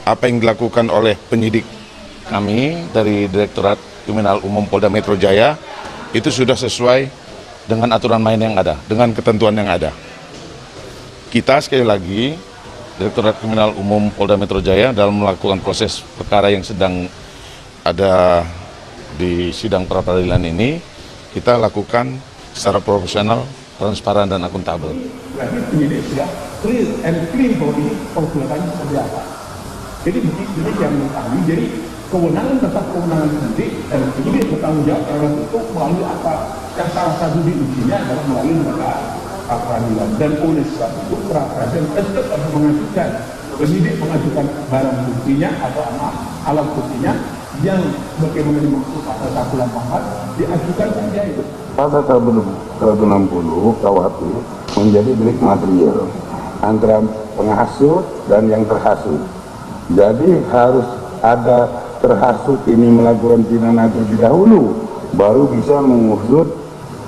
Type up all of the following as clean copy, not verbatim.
apa yang dilakukan oleh penyidik kami dari Direktorat Kriminal Umum Polda Metro Jaya itu sudah sesuai dengan aturan main yang ada, dengan ketentuan yang ada. Kita sekali lagi, Direktorat Kriminal Umum Polda Metro Jaya dalam melakukan proses perkara yang sedang ada di sidang pra-peradilan ini, kita lakukan secara profesional, transparan, dan akuntabel. Berarti penyidik sudah clear and clean bahwa ini perbuatannya seperti apa. Jadi begini yang kami, jadi kewenangan tetap kewenangan penyidik dan penyidik bertanggung jawab terhadap itu melalui apa yang salah satu diujinya adalah melalui lembaga peradilan. Dan oleh sebab itu pra-peradilan tetap harus mengajukan, penyidik mengajukan barang buktinya atau alat buktinya yang bagaimana dimaksud pasal 184 diajukan saja itu. Pasal 160 KUHP menjadi delik material antara penghasut dan yang terhasut. Jadi harus ada terhasut ini melakukan pidana terlebih dahulu, baru bisa mengusut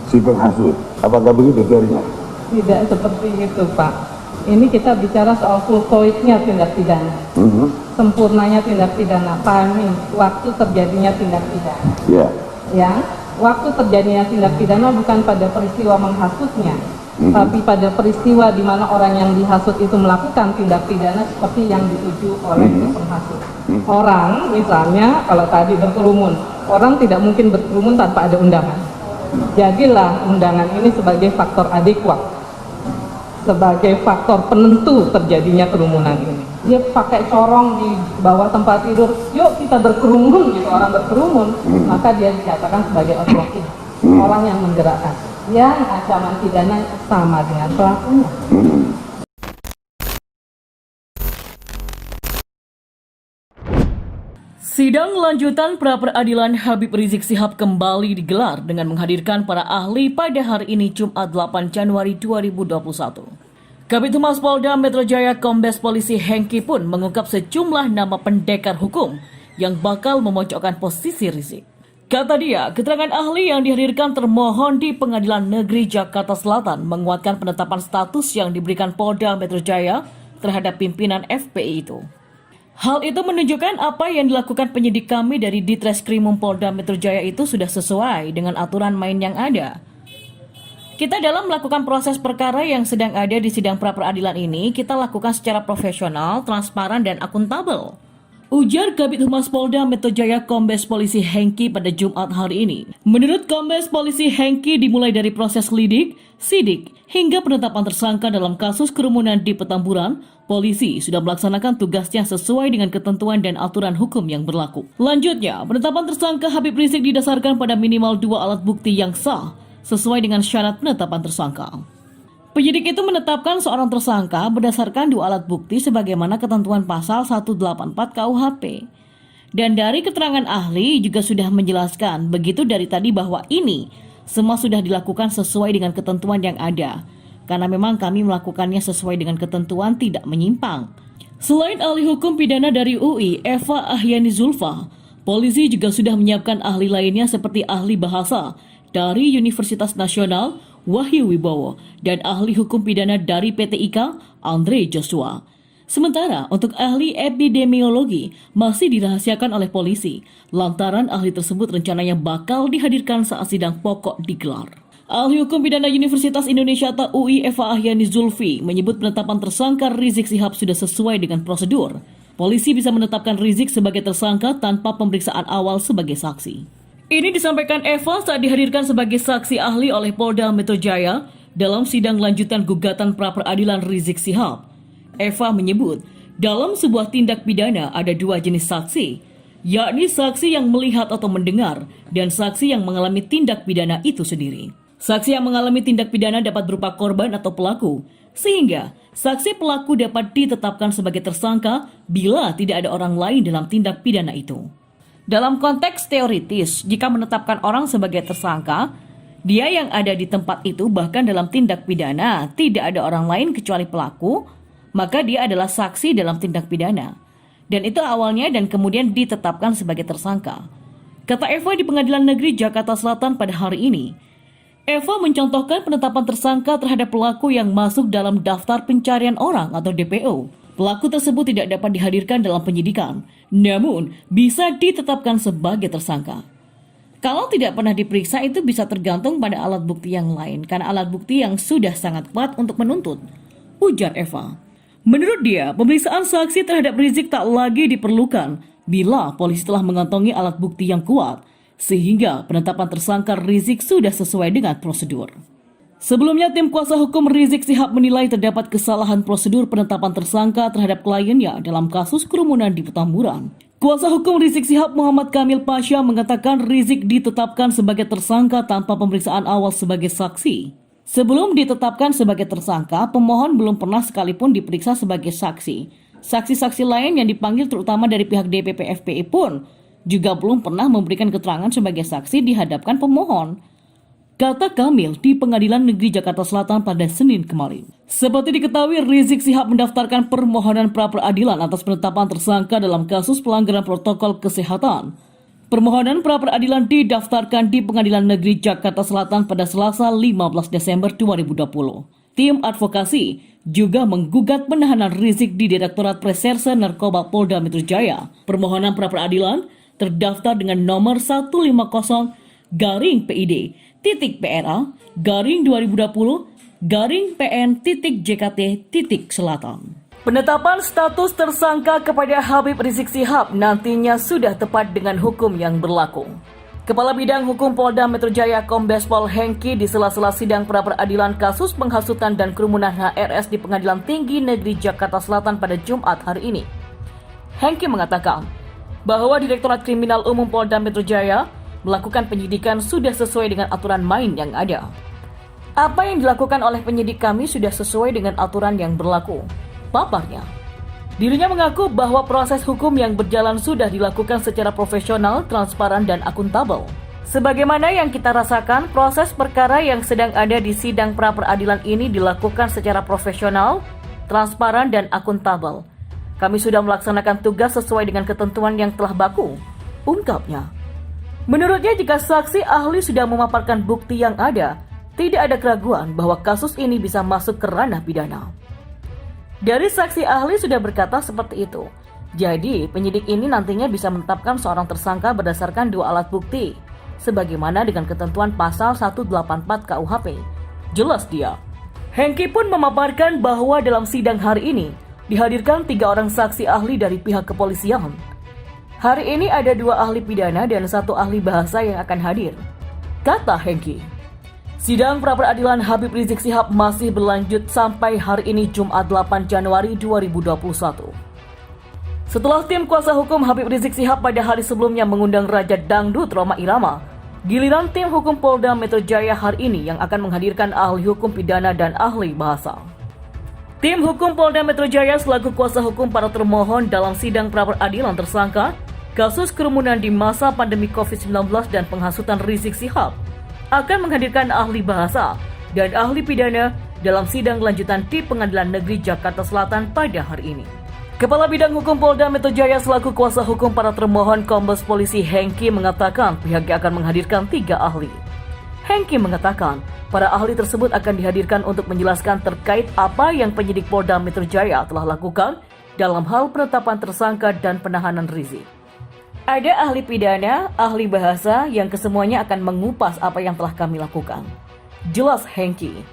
si penghasut. Apakah begitu teorinya? Tidak seperti itu, Pak. Ini kita bicara soal full void-nya tindak pidana. Sempurnanya tindak pidana, timing, waktu terjadinya tindak pidana. Ya, waktu terjadinya tindak pidana bukan pada peristiwa menghasutnya, tapi pada peristiwa di mana orang yang dihasut itu melakukan tindak pidana seperti yang dituju oleh penghasut. Orang, misalnya, kalau tadi berkerumun, orang tidak mungkin berkerumun tanpa ada undangan. Jadilah undangan ini sebagai faktor adekuat, sebagai faktor penentu terjadinya kerumunan ini. Dia pakai corong di bawah tempat tidur, yuk kita berkerumun, gitu, orang berkerumun, maka dia dikatakan sebagai outworking, orang yang menggerakkan. Yang ancaman pidana sama dengan pelakunya. Sidang lanjutan pra-peradilan Habib Rizik Syihab kembali digelar dengan menghadirkan para ahli pada hari ini Jumat 8 Januari 2021. Kabid Humas Polda Metro Jaya Kombes Polisi Hengki pun mengungkap sejumlah nama pendekar hukum yang bakal memojokkan posisi Rizik. Kata dia, keterangan ahli yang dihadirkan termohon di Pengadilan Negeri Jakarta Selatan menguatkan penetapan status yang diberikan Polda Metro Jaya terhadap pimpinan FPI itu. Hal itu menunjukkan apa yang dilakukan penyidik kami dari Ditreskrimum Polda Metro Jaya itu sudah sesuai dengan aturan main yang ada. Kita dalam melakukan proses perkara yang sedang ada di sidang pra-peradilan ini, kita lakukan secara profesional, transparan, dan akuntabel. Ujar Kabid Humas Polda Metro Jaya Kombes Polisi Hengki pada Jumat hari ini. Menurut Kombes Polisi Hengki dimulai dari proses lidik, sidik, hingga penetapan tersangka dalam kasus kerumunan di Petamburan, polisi sudah melaksanakan tugasnya sesuai dengan ketentuan dan aturan hukum yang berlaku. Lanjutnya, penetapan tersangka Habib Rizik didasarkan pada minimal 2 alat bukti yang sah, sesuai dengan syarat penetapan tersangka. Penyidik itu menetapkan seorang tersangka berdasarkan 2 alat bukti sebagaimana ketentuan pasal 184 KUHP. Dan dari keterangan ahli juga sudah menjelaskan begitu dari tadi bahwa ini semua sudah dilakukan sesuai dengan ketentuan yang ada. Karena memang kami melakukannya sesuai dengan ketentuan tidak menyimpang. Selain ahli hukum pidana dari UI, Eva Ahyani Zulfa, polisi juga sudah menyiapkan ahli lainnya seperti ahli bahasa dari Universitas Nasional, Wahyu Wibowo, dan ahli hukum pidana dari PT IKA, Andre Joshua. Sementara untuk ahli epidemiologi masih dirahasiakan oleh polisi, lantaran ahli tersebut rencananya bakal dihadirkan saat sidang pokok digelar. Ahli hukum pidana Universitas Indonesia atau UI Eva Ahyani Zulfi menyebut penetapan tersangka Rizik Syihab sudah sesuai dengan prosedur. Polisi bisa menetapkan Rizik sebagai tersangka tanpa pemeriksaan awal sebagai saksi. Ini disampaikan Eva saat dihadirkan sebagai saksi ahli oleh Polda Metro Jaya dalam sidang lanjutan gugatan pra-peradilan Rizik Syihab. Eva menyebut, dalam sebuah tindak pidana ada 2 jenis saksi, yakni saksi yang melihat atau mendengar dan saksi yang mengalami tindak pidana itu sendiri. Saksi yang mengalami tindak pidana dapat berupa korban atau pelaku, sehingga saksi pelaku dapat ditetapkan sebagai tersangka bila tidak ada orang lain dalam tindak pidana itu. Dalam konteks teoritis, jika menetapkan orang sebagai tersangka, dia yang ada di tempat itu bahkan dalam tindak pidana tidak ada orang lain kecuali pelaku, maka dia adalah saksi dalam tindak pidana. Dan itu awalnya dan kemudian ditetapkan sebagai tersangka. Kata Eva di Pengadilan Negeri Jakarta Selatan pada hari ini, Eva mencontohkan penetapan tersangka terhadap pelaku yang masuk dalam daftar pencarian orang atau DPO. pelaku tersebut tidak dapat dihadirkan dalam penyidikan, namun bisa ditetapkan sebagai tersangka. Kalau tidak pernah diperiksa itu bisa tergantung pada alat bukti yang lain, karena alat bukti yang sudah sangat kuat untuk menuntut, ujar Eva. Menurut dia, pemeriksaan saksi terhadap Rizik tak lagi diperlukan bila polisi telah mengantongi alat bukti yang kuat, sehingga penetapan tersangka Rizik sudah sesuai dengan prosedur. Sebelumnya, tim kuasa hukum Rizik Syihab menilai terdapat kesalahan prosedur penetapan tersangka terhadap kliennya dalam kasus kerumunan di Petamburan. Kuasa hukum Rizik Syihab Muhammad Kamil Pasha mengatakan Rizik ditetapkan sebagai tersangka tanpa pemeriksaan awal sebagai saksi. Sebelum ditetapkan sebagai tersangka, pemohon belum pernah sekalipun diperiksa sebagai saksi. Saksi-saksi lain yang dipanggil terutama dari pihak DPP FPI pun juga belum pernah memberikan keterangan sebagai saksi di hadapan pemohon, kata Kamil di Pengadilan Negeri Jakarta Selatan pada Senin kemarin. Seperti diketahui, Rizik Syihab mendaftarkan permohonan pra-peradilan atas penetapan tersangka dalam kasus pelanggaran protokol kesehatan. Permohonan pra-peradilan didaftarkan di Pengadilan Negeri Jakarta Selatan pada Selasa 15 Desember 2020. Tim advokasi juga menggugat penahanan Rizik di Direktorat Reserse Narkoba Polda Metro Jaya. Permohonan pra-peradilan terdaftar dengan nomor 150-PID-PRA-2020-PN-JKT-Selatan. Penetapan status tersangka kepada Habib Rizik Syihab nantinya sudah tepat dengan hukum yang berlaku. Kepala Bidang Hukum Polda Metro Jaya Kombes Pol Hengki di sela-sela sidang pra-peradilan kasus penghasutan dan kerumunan HRS di Pengadilan Tinggi Negeri Jakarta Selatan pada Jumat hari ini. Hengki mengatakan bahwa Direktorat Kriminal Umum Polda Metro Jaya melakukan penyidikan sudah sesuai dengan aturan main yang ada. Apa yang dilakukan oleh penyidik kami sudah sesuai dengan aturan yang berlaku, paparnya. Dirinya mengaku bahwa proses hukum yang berjalan sudah dilakukan secara profesional, transparan, dan akuntabel. Sebagaimana yang kita rasakan, proses perkara yang sedang ada di sidang pra-peradilan ini dilakukan secara profesional, transparan, dan akuntabel. Kami sudah melaksanakan tugas sesuai dengan ketentuan yang telah baku, ungkapnya. Menurutnya, jika saksi ahli sudah memaparkan bukti yang ada, tidak ada keraguan bahwa kasus ini bisa masuk ke ranah pidana. Dari saksi ahli sudah berkata seperti itu. Jadi, penyidik ini nantinya bisa menetapkan seorang tersangka berdasarkan dua alat bukti, sebagaimana dengan ketentuan pasal 184 KUHP. Jelas dia. Hengki pun memaparkan bahwa dalam sidang hari ini, dihadirkan 3 orang saksi ahli dari pihak kepolisian. Hari ini ada 2 ahli pidana dan 1 ahli bahasa yang akan hadir, kata Hengki. Sidang pra-peradilan Habib Rizik Syihab masih berlanjut sampai hari ini Jumat 8 Januari 2021. Setelah tim kuasa hukum Habib Rizik Syihab pada hari sebelumnya mengundang Raja Dangdut Rhoma Irama, giliran tim hukum Polda Metro Jaya hari ini yang akan menghadirkan ahli hukum pidana dan ahli bahasa. Tim hukum Polda Metro Jaya selaku kuasa hukum para termohon dalam sidang pra-peradilan tersangka kasus kerumunan di masa pandemi COVID-19 dan penghasutan Rizik Syihab akan menghadirkan ahli bahasa dan ahli pidana dalam sidang lanjutan di Pengadilan Negeri Jakarta Selatan pada hari ini. Kepala Bidang Hukum Polda Metro Jaya selaku kuasa hukum para termohon Kombes Polisi Hengki mengatakan pihaknya akan menghadirkan 3 ahli. Hengki mengatakan para ahli tersebut akan dihadirkan untuk menjelaskan terkait apa yang penyidik Polda Metro Jaya telah lakukan dalam hal penetapan tersangka dan penahanan Rizik. Ada ahli pidana, ahli bahasa yang kesemuanya akan mengupas apa yang telah kami lakukan. Jelas Hengki.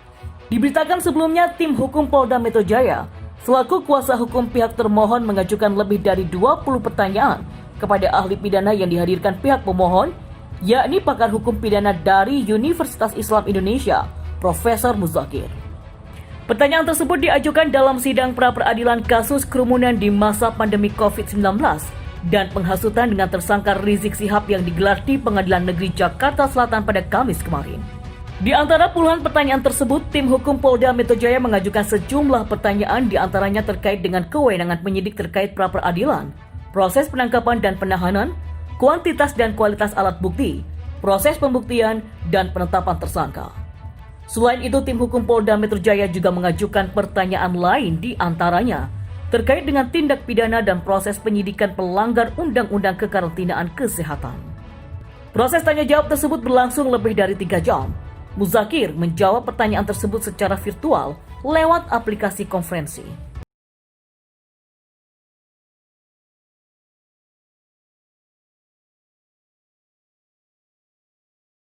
Diberitakan sebelumnya tim hukum Polda Metro Jaya selaku kuasa hukum pihak termohon mengajukan lebih dari 20 pertanyaan kepada ahli pidana yang dihadirkan pihak pemohon, yakni pakar hukum pidana dari Universitas Islam Indonesia, Profesor Muzakir. Pertanyaan tersebut diajukan dalam sidang pra-peradilan kasus kerumunan di masa pandemi COVID-19 dan penghasutan dengan tersangka Rizik Syihab yang digelar di Pengadilan Negeri Jakarta Selatan pada Kamis kemarin. Di antara puluhan pertanyaan tersebut, tim hukum Polda Metro Jaya mengajukan sejumlah pertanyaan di antaranya terkait dengan kewenangan penyidik terkait pra-peradilan, proses penangkapan dan penahanan, kuantitas dan kualitas alat bukti, proses pembuktian, dan penetapan tersangka. Selain itu, tim hukum Polda Metro Jaya juga mengajukan pertanyaan lain di antaranya terkait dengan tindak pidana dan proses penyidikan pelanggar Undang-Undang Kekarantinaan Kesehatan. Proses tanya jawab tersebut berlangsung lebih dari 3 jam. Muzakir menjawab pertanyaan tersebut secara virtual lewat aplikasi konferensi.